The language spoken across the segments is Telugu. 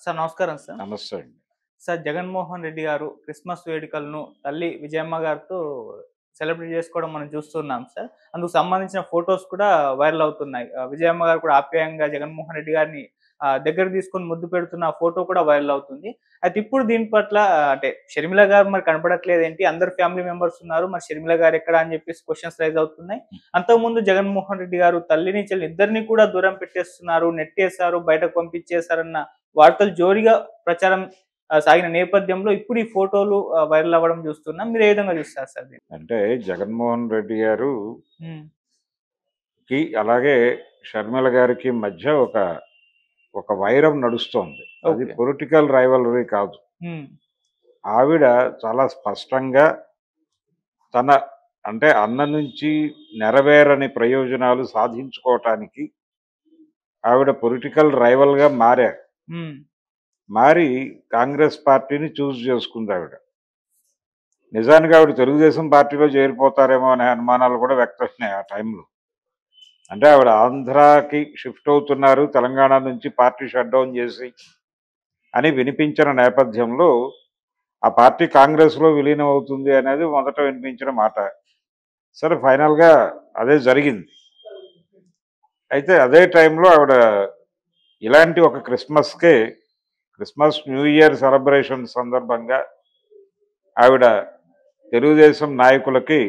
సార్ నమస్కారం సార్. నమస్తే అండి. సార్ జగన్మోహన్ రెడ్డి గారు క్రిస్మస్ వేడుకలను తల్లి విజయమ్మ గారితో సెలబ్రేట్ చేసుకోవడం మనం చూస్తున్నాం సార్. అందుకు సంబంధించిన ఫోటోస్ కూడా వైరల్ అవుతున్నాయి. విజయమ్మ గారు కూడా ఆప్యాయంగా జగన్మోహన్ రెడ్డి గారిని దగ్గరికి తీసుకొని ముద్దు పెడుతున్న ఫోటో కూడా వైరల్ అవుతుంది. అయితే ఇప్పుడు దీని పట్ల అంటే షర్మిల గారు మరి కనపడట్లేదేంటి? అందరు ఫ్యామిలీ మెంబర్స్ ఉన్నారు. మరి షర్మిల గారు ఎక్కడ అని చెప్పేసి క్వెషన్స్ రైజ్ అవుతున్నాయి. అంతకుముందు జగన్మోహన్ రెడ్డి గారు తల్లిని, చెల్లిని ఇద్దరిని కూడా దూరం పెట్టేస్తున్నారు, నెట్టేశారు, బయటకు పంపించేశారన్న వార్తలు జోరుగా ప్రచారం సాగిన నేపథ్యంలో ఇప్పుడు ఈ ఫోటోలు వైరల్ అవ్వడం చూస్తున్నాం. మీరు ఏ విధంగా చూస్తారు సార్ దీన్ని? అంటే జగన్మోహన్ రెడ్డి గారు హ్మ్. కి అలాగే షర్మిల గారికి మధ్య ఒక వైరం నడుస్తోంది. అది ఓకే. పొలిటికల్ రైవలరీ కాదు. హ్మ్. ఆవిడ చాలా స్పష్టంగా తన అంటే అన్న నుంచి నెరవేరని ప్రయోజనాలు సాధించుకోవటానికి ఆవిడ పొలిటికల్ రైవల్‌గా మారారు. హ్మ్. మారి కాంగ్రెస్ పార్టీని చూజ్ చేసుకుంది ఆవిడ. నిజానికి ఆవిడ తెలుగుదేశం పార్టీలో చేరిపోతారేమో అనే అనుమానాలు కూడా వ్యక్తమైనాయి ఆ టైంలో. అంటే ఆవిడ ఆంధ్రాకి షిఫ్ట్ అవుతున్నారు తెలంగాణ నుంచి పార్టీ షట్ డౌన్ చేసి అని వినిపించిన నేపథ్యంలో ఆ పార్టీ కాంగ్రెస్లో విలీనం అవుతుంది అనేది మొదట వినిపించిన మాట. సరే ఫైనల్గా అదే జరిగింది. అయితే అదే టైంలో ఆవిడ ఇలాంటి ఒక క్రిస్మస్ న్యూ ఇయర్ సెలబ్రేషన్ సందర్భంగా ఆవిడ తెలుగుదేశం నాయకులకి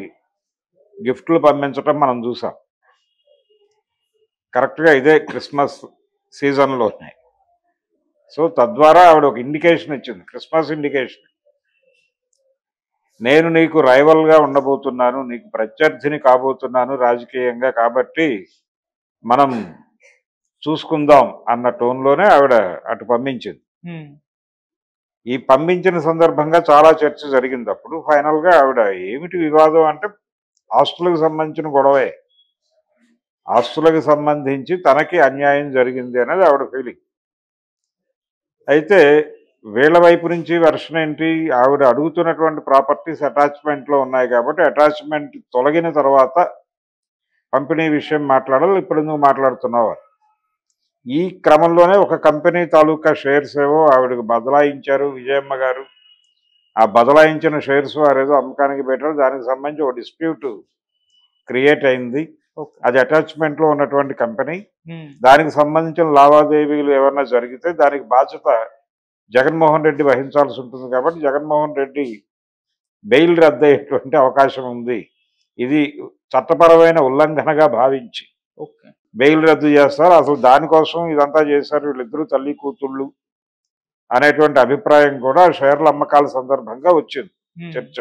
గిఫ్ట్లు పంపించటం మనం చూసాం. కరెక్ట్గా ఇదే క్రిస్మస్ సీజన్లోనే. సో తద్వారా ఆవిడ ఒక ఇండికేషన్ ఇచ్చింది, క్రిస్మస్ ఇండికేషన్. నేను నీకు రైవల్గా ఉండబోతున్నాను, నీకు ప్రత్యర్థిని కాబోతున్నాను రాజకీయంగా, కాబట్టి మనం చూసుకుందాం అన్న టోన్లోనే ఆవిడ అటు పంపించింది. హ్మ్. ఈ పంపించిన సందర్భంగా చాలా చర్చ జరిగింది. అప్పుడు ఫైనల్గా ఆవిడ ఏమిటి వివాదం అంటే ఆస్తులకు సంబంధించిన గొడవే. ఆస్తులకు సంబంధించి తనకి అన్యాయం జరిగింది అనేది ఆవిడ ఫీలింగ్. అయితే వీళ్ళ వైపు నుంచి వెర్షన్ ఏంటి, ఆవిడ అడుగుతున్నటువంటి ప్రాపర్టీస్ అటాచ్మెంట్లో ఉన్నాయి కాబట్టి అటాచ్మెంట్ తొలగిన తర్వాత పంపిణీ విషయం మాట్లాడాలి, ఇప్పుడు నువ్వు మాట్లాడుతున్నావు. ఈ క్రమంలోనే ఒక కంపెనీ తాలూకా షేర్స్ ఏవో ఆవిడకు బదలాయించారు విజయమ్మ గారు. ఆ బదలాయించిన షేర్స్ వారేదో అమ్మకానికి పెట్టారు. దానికి సంబంధించి ఒక డిస్ప్యూట్ క్రియేట్ అయింది. ఓకే. అది అటాచ్మెంట్లో ఉన్నటువంటి కంపెనీ. హ్మ్. దానికి సంబంధించిన లావాదేవీలు ఏమన్నా జరిగితే దానికి బాధ్యత జగన్మోహన్ రెడ్డి వహించాల్సి ఉంటుంది కాబట్టి జగన్మోహన్ రెడ్డి బెయిల్ రద్దయ్యేటువంటి అవకాశం ఉంది. ఇది చట్టపరమైన ఉల్లంఘనగా భావించి ఓకే. బెయిల్ రద్దు చేస్తారు. అసలు దానికోసం ఇదంతా చేశారు వీళ్ళిద్దరూ తల్లి కూతుళ్ళు అనేటువంటి అభిప్రాయం కూడా షేర్ల అమ్మకాల సందర్భంగా వచ్చింది హ్మ్. చర్చ.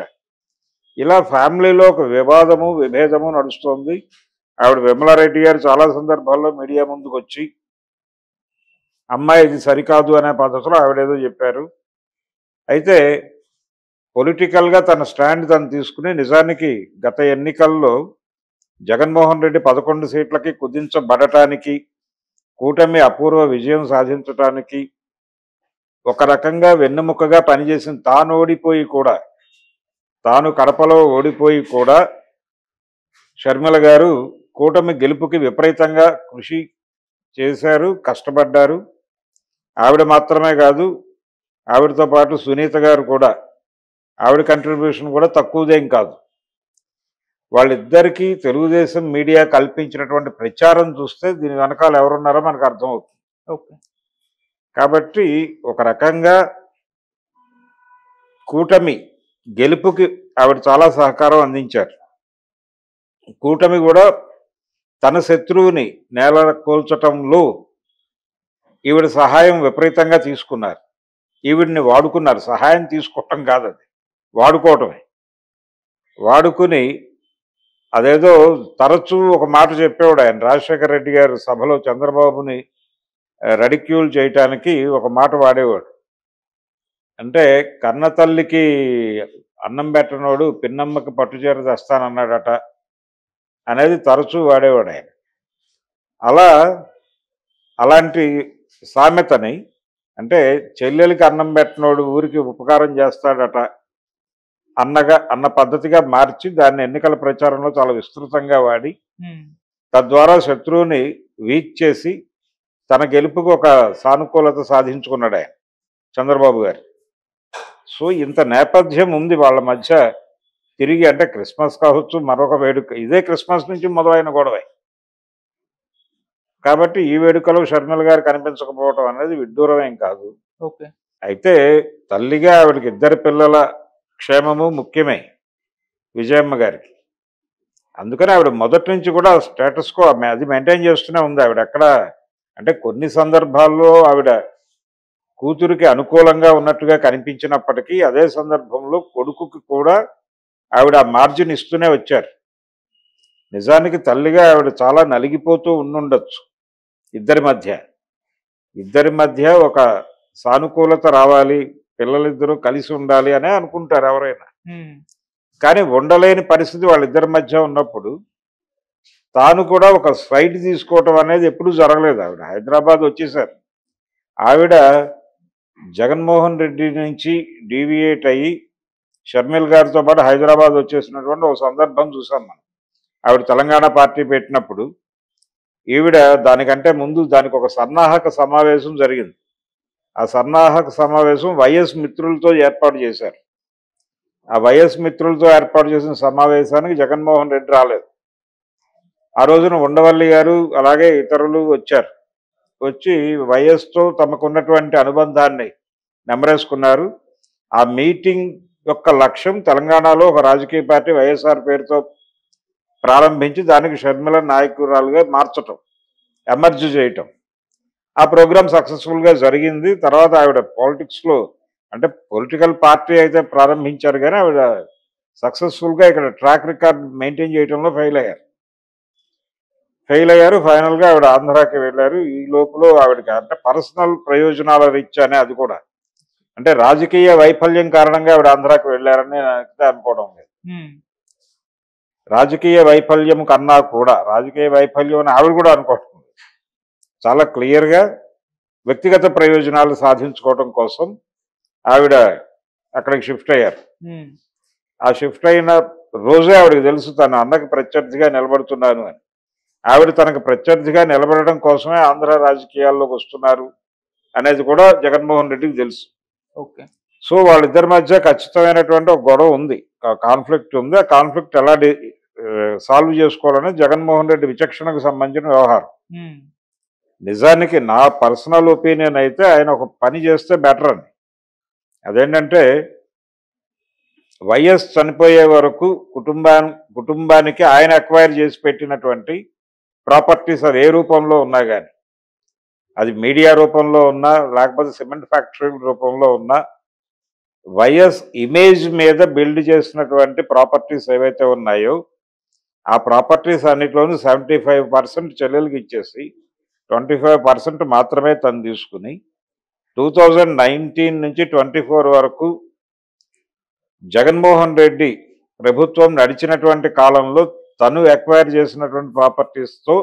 ఇలా ఫ్యామిలీలో ఒక వివాదము విభేదము నడుస్తోంది. ఆవిడ విమలారెడ్డి గారు చాలా సందర్భాల్లో మీడియా ముందుకు వచ్చి అమ్మాయి ఇది సరికాదు అనే పద్ధతిలో ఆవిడేదో చెప్పారు. అయితే పొలిటికల్గా తన స్టాండ్ తను తీసుకుని నిజానికి గత ఎన్నికల్లో జగన్మోహన్ రెడ్డి 11 సీట్లకి కుదించబడటానికి, కూటమి అపూర్వ విజయం సాధించటానికి ఒక రకంగా వెన్నెముకగా పనిచేసిన తాను కడపలో ఓడిపోయి కూడా షర్మిల గారు కూటమి గెలుపుకి విపరీతంగా కృషి చేశారు, కష్టపడ్డారు. ఆవిడ మాత్రమే కాదు, ఆవిడతో పాటు సునీత గారు కూడా, ఆవిడ కంట్రిబ్యూషన్ కూడా తక్కువదేం కాదు. వాళ్ళిద్దరికీ తెలుగుదేశం మీడియా కల్పించినటువంటి ప్రచారం చూస్తే దీని వెనకాల ఎవరున్నారో మనకు అర్థమవుతుంది. ఓకే. కాబట్టి ఒక రకంగా కూటమి గెలుపుకి ఆవిడ చాలా సహకారం అందించారు. కూటమి కూడా తన శత్రువుని నేల కోల్చటంలో ఈవిడ సహాయం విపరీతంగా తీసుకున్నారు. ఈవిడిని వాడుకున్నారు. సహాయం తీసుకోవటం కాదు, అది వాడుకోవటమే. వాడుకుని అదేదో తరచూ ఒక మాట చెప్పేవాడు ఆయన, రాజశేఖర రెడ్డి గారు సభలో చంద్రబాబుని రెడిక్యూల్ చేయటానికి ఒక మాట వాడేవాడు. అంటే కన్నతల్లికి అన్నం పెట్టనోడు పిన్నమ్మకి పట్టుచీర తెస్తానన్నాడట అనేది తరచూ వాడేవాడు ఆయన. అలాంటి సామెతని, అంటే చెల్లెలకి అన్నం పెట్టనోడు ఊరికి ఉపకారం చేస్తాడట అన్న పద్ధతిగా మార్చి దాన్ని ఎన్నికల ప్రచారంలో చాలా విస్తృతంగా వాడి తద్వారా శత్రువుని వీక్ చేసి తన గెలుపుకు ఒక సానుకూలత సాధించుకున్నాడు ఆయన. చంద్రబాబు గారు. సో ఇంత నేపథ్యం ఉంది వాళ్ళ మధ్య. తిరిగి అంటే క్రిస్మస్ కావచ్చు, మరొక వేడుక, ఇదే క్రిస్మస్ నుంచి మొదలైన గొడవే. కాబట్టి ఈ వేడుకలో షర్మిల గారు కనిపించకపోవటం అనేది విడ్డూరమేం కాదు. ఓకే. అయితే తల్లిగా ఆవిడకి ఇద్దరు పిల్లల క్షేమము ముఖ్యమే విజయమ్మ గారికి. అందుకని ఆవిడ మొదటి నుంచి కూడా స్టేటస్ కో అది మెయింటైన్ చేస్తూనే ఉంది. ఆవిడ ఎక్కడ అంటే కొన్ని సందర్భాల్లో ఆవిడ కూతురికి అనుకూలంగా ఉన్నట్టుగా కనిపించినప్పటికీ అదే సందర్భంలో కొడుకుకి కూడా ఆవిడ ఆ మార్జిన్ ఇస్తూనే వచ్చారు. నిజానికి తల్లిగా ఆవిడ చాలా నలిగిపోతూ ఉండుండొచ్చు. ఇద్దరి మధ్య ఒక సానుకూలత రావాలి, పిల్లలిద్దరూ కలిసి ఉండాలి అనే అనుకుంటారు ఎవరైనా. కానీ ఉండలేని పరిస్థితి వాళ్ళిద్దరి మధ్య ఉన్నప్పుడు తాను కూడా ఒక సైడ్ తీసుకోవటం అనేది ఎప్పుడూ జరగలేదు. ఆవిడ హైదరాబాద్ వచ్చేసారు. ఆవిడ జగన్మోహన్ రెడ్డి నుంచి డీవియేట్ అయ్యి షర్మిల్ గారితో పాటు హైదరాబాద్ వచ్చేసినటువంటి ఒక సందర్భం చూసాం మనం. ఆవిడ తెలంగాణ పార్టీ పెట్టినప్పుడు ఈవిడ దానికంటే ముందు దానికి ఒక సన్నాహక సమావేశం జరిగింది. ఆ సన్నాహక సమావేశం వైఎస్ మిత్రులతో ఏర్పాటు చేశారు. ఆ వైఎస్ మిత్రులతో ఏర్పాటు చేసిన సమావేశానికి జగన్మోహన్ రెడ్డి రాలేదు. ఆ రోజున ఉండవల్లి గారు అలాగే ఇతరులు వచ్చారు. వచ్చి వైఎస్తో తమకున్నటువంటి అనుబంధాన్ని నెమరేసుకున్నారు. ఆ మీటింగ్ యొక్క లక్ష్యం తెలంగాణలో ఒక రాజకీయ పార్టీ వైఎస్ఆర్ పేరుతో ప్రారంభించి దానికి షర్మిల నాయకురాలుగా మార్చటం, ఎమర్జ్ చేయటం. ఆ ప్రోగ్రాం సక్సెస్ఫుల్గా జరిగింది. తర్వాత ఆవిడ పాలిటిక్స్లో అంటే పొలిటికల్ పార్టీ అయితే ప్రారంభించారు కానీ ఆవిడ సక్సెస్ఫుల్గా ఇక్కడ ట్రాక్ రికార్డ్ మెయింటైన్ చేయడంలో ఫెయిల్ అయ్యారు. ఫైనల్గా ఆవిడ ఆంధ్రాకి వెళ్ళారు. ఈ లోపల ఆవిడకి అంటే పర్సనల్ ప్రయోజనాల రీత్యానే, అది కూడా అంటే రాజకీయ వైఫల్యం కారణంగా ఆవిడ ఆంధ్రాకి వెళ్ళారని నేను అనుకోవడం లేదు. రాజకీయ వైఫల్యం కన్నా కూడా రాజకీయ వైఫల్యం అని ఆవిడ కూడా అనుకోవడం లేదు. చాలా క్లియర్గా వ్యక్తిగత ప్రయోజనాలు సాధించుకోవడం కోసం ఆవిడ అక్కడికి షిఫ్ట్ అయ్యారు. ఆ షిఫ్ట్ అయిన రోజే ఆవిడకి తెలుసు తన అన్నకి ప్రత్యర్థిగా నిలబడుతున్నాను అని. ఆవిడ తనకు ప్రత్యర్థిగా నిలబడడం కోసమే ఆంధ్ర రాజకీయాల్లోకి వస్తున్నారు అనేది కూడా జగన్మోహన్ రెడ్డికి తెలుసు. ఓకే. సో వాళ్ళిద్దరి మధ్య ఖచ్చితమైనటువంటి ఒక గొడవ ఉంది, కాన్ఫ్లిక్ట్ ఉంది. ఆ కాన్ఫ్లిక్ట్ ఎలా సాల్వ్ చేసుకోవాలనేది జగన్మోహన్ రెడ్డి విచక్షణకు సంబంధించిన వ్యవహారం. నిజానికి నా పర్సనల్ ఒపీనియన్ అయితే ఆయన ఒక పని చేస్తే బెటర్ అని. అదేంటంటే వైఎస్ చనిపోయే వరకు కుటుంబానికి ఆయన అక్వైర్ చేసి పెట్టినటువంటి ప్రాపర్టీస్ అది ఏ రూపంలో ఉన్నా కానీ, అది మీడియా రూపంలో ఉన్నా లేకపోతే సిమెంట్ ఫ్యాక్టరీ రూపంలో ఉన్నా, వైఎస్ ఇమేజ్ మీద బిల్డ్ చేసినటువంటి ప్రాపర్టీస్ ఏవైతే ఉన్నాయో ఆ ప్రాపర్టీస్ అన్నిట్లోనూ 75% చెల్లెలకి ఇచ్చేసి 25% మాత్రమే తను తీసుకుని 2019 నుంచి 24 వరకు జగన్మోహన్ రెడ్డి ప్రభుత్వం నడిచినటువంటి కాలంలో తను ఎక్వైర్ చేసినటువంటి ప్రాపర్టీస్తో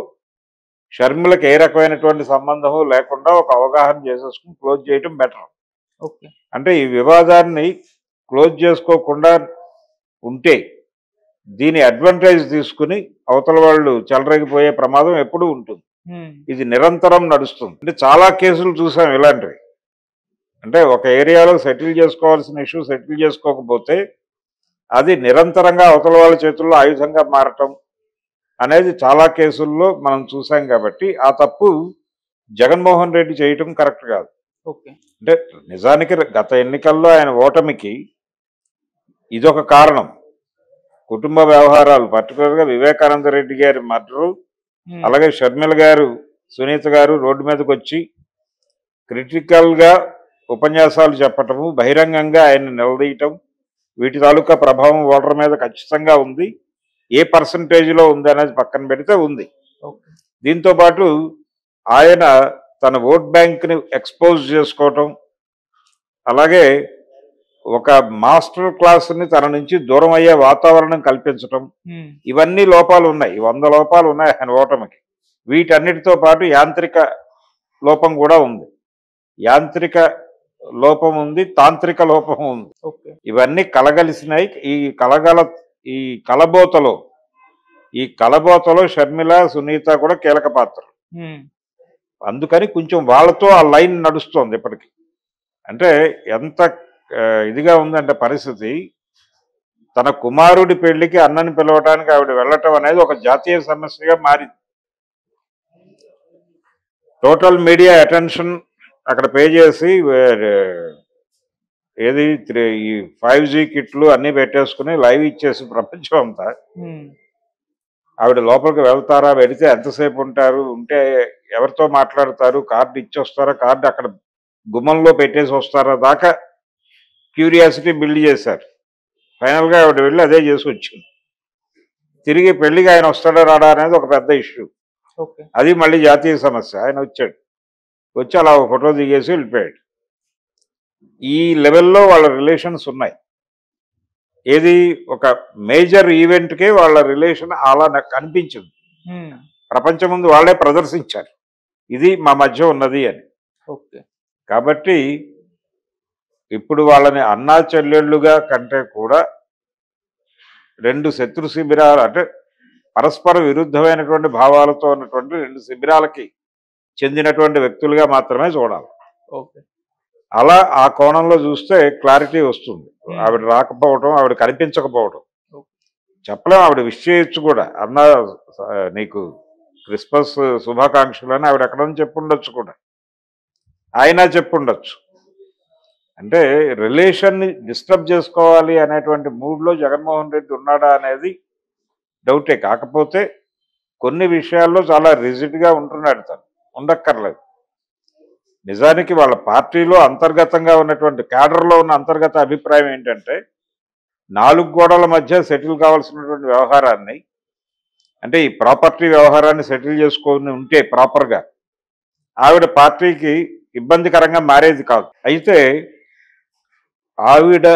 షర్మిలకు ఏ రకమైనటువంటి సంబంధము లేకుండా ఒక అవగాహన చేసేసుకుని క్లోజ్ చేయటం బెటర్. ఓకే. అంటే ఈ వివాదాన్ని క్లోజ్ చేసుకోకుండా ఉంటే దీని అడ్వాంటేజ్ తీసుకుని అవతల వాళ్ళు చెలరేగిపోయే ప్రమాదం ఎప్పుడూ ఉంటుంది. ఇది నిరంతరం నడుస్తుంది. అంటే చాలా కేసులు చూసాం ఇలాంటివి. అంటే ఒక ఏరియాలో సెటిల్ చేసుకోవాల్సిన ఇష్యూ సెటిల్ చేసుకోకపోతే అది నిరంతరంగా అవతల వాళ్ళ చేతుల్లో ఆయుధంగా మారటం అనేది చాలా కేసుల్లో మనం చూసాం. కాబట్టి ఆ తప్పు జగన్మోహన్ రెడ్డి చేయటం కరెక్ట్ కాదు. ఓకే. అంటే నిజానికి గత ఎన్నికల్లో ఆయన ఓటమికి ఇదొక కారణం. కుటుంబ వ్యవహారాలు, పర్టికులర్గా వివేకానంద రెడ్డి గారి మర్డరు, అలాగే షర్మిల గారు, సునీత గారు రోడ్డు మీదకి వచ్చి క్రిటికల్గా ఉపన్యాసాలు చెప్పటము, బహిరంగంగా ఆయన్ని నిలదీయటం, వీటి తాలూకా ప్రభావం ఓటర్ మీద ఖచ్చితంగా ఉంది. ఏ పర్సంటేజ్లో ఉంది అనేది పక్కన పెడితే ఉంది. దీంతోపాటు ఆయన తన ఓట్ బ్యాంక్ని ఎక్స్పోజ్ చేసుకోవటం, అలాగే ఒక మాస్టర్ క్లాస్ని తన నుంచి దూరం అయ్యే వాతావరణం కల్పించటం, ఇవన్నీ లోపాలు ఉన్నాయి. 100 లోపాలు ఉన్నాయి ఆయన ఓటమికి. వీటన్నిటితో పాటు యాంత్రిక లోపం కూడా ఉంది. యాంత్రిక లోపం ఉంది, తాంత్రిక లోపం ఉంది. ఇవన్నీ కలగలిసినాయి. ఈ కలబోతలో షర్మిల, సునీత కూడా కీలక పాత్ర. అందుకని కొంచెం వాళ్ళతో ఆ లైన్ నడుస్తోంది ఇప్పటికి. అంటే ఎంత ఇదిగా ఉందంటే పరిస్థితి, తన కుమారుడి పెళ్లికి అన్నని పిలవటానికి ఆవిడ వెళ్ళటం అనేది ఒక జాతీయ సమస్యగా మారింది. టోటల్ మీడియా అటెన్షన్ అక్కడ పే చేసి ఏది ఈ 5G కిట్లు అన్నీ పెట్టేసుకుని లైవ్ ఇచ్చేసి ప్రపంచం అంతా ఆవిడ లోపలికి వెళ్తారా, వెళితే ఎంతసేపు ఉంటారు, ఉంటే ఎవరితో మాట్లాడతారు, కార్డు ఇచ్చొస్తారా, కార్డు అక్కడ గుమ్మంలో పెట్టేసి వస్తారా దాకా క్యూరియాసిటీ బిల్డ్ చేశారు. ఫైనల్గా ఆవిడ వెళ్ళి అదే చేసి వచ్చింది. తిరిగి పెళ్లికి ఆయన వస్తాడా రాడా అనేది ఒక పెద్ద ఇష్యూ. అది మళ్ళీ జాతీయ సమస్య. ఆయన వచ్చాడు, వచ్చి అలా ఒక ఫోటో దిగేసి వెళ్ళిపోయాడు. ఈ లెవెల్లో వాళ్ళ రిలేషన్స్ ఉన్నాయి. ఏది ఒక మేజర్ ఈవెంట్కే వాళ్ళ రిలేషన్ అలా నాకు కనిపించింది. ప్రపంచం ముందు వాళ్ళే ప్రదర్శించారు ఇది మా మధ్య ఉన్నది అని. కాబట్టి ఇప్పుడు వాళ్ళని అన్నా చెల్లెళ్ళుగా కంటే కూడా రెండు శత్రు శిబిరాలు, అంటే పరస్పర విరుద్ధమైనటువంటి భావాలతో ఉన్నటువంటి రెండు శిబిరాలకి చెందినటువంటి వ్యక్తులుగా మాత్రమే చూడాలి. అలా ఆ కోణంలో చూస్తే క్లారిటీ వస్తుంది. ఆవిడ రాకపోవటం, ఆవిడ కనిపించకపోవటం చెప్పలేం. ఆవిడ విష్ చేయొచ్చు కూడా, అన్న నీకు క్రిస్మస్ శుభాకాంక్షలు అని ఆవిడ ఎక్కడని చెప్పుండొచ్చు కూడా, ఆయన చెప్పుండొచ్చు. అంటే రిలేషన్ని డిస్టర్బ్ చేసుకోవాలి అనేటువంటి మూడ్లో జగన్మోహన్ రెడ్డి ఉన్నాడా అనేది డౌటే. కాకపోతే కొన్ని విషయాల్లో చాలా రిజిడ్గా ఉంటున్నాడు, తను ఉండక్కర్లేదు. నిజానికి వాళ్ళ పార్టీలో అంతర్గతంగా ఉన్నటువంటి క్యాడర్లో ఉన్న అంతర్గత అభిప్రాయం ఏంటంటే 4 గోడల మధ్య సెటిల్ కావాల్సినటువంటి వ్యవహారాన్ని, అంటే ఈ ప్రాపర్టీ వ్యవహారాన్ని సెటిల్ చేసుకొని ఉంటే ప్రాపర్గా ఆవిడ పార్టీకి ఇబ్బందికరంగా మారేది కాదు. అయితే ఆవిడ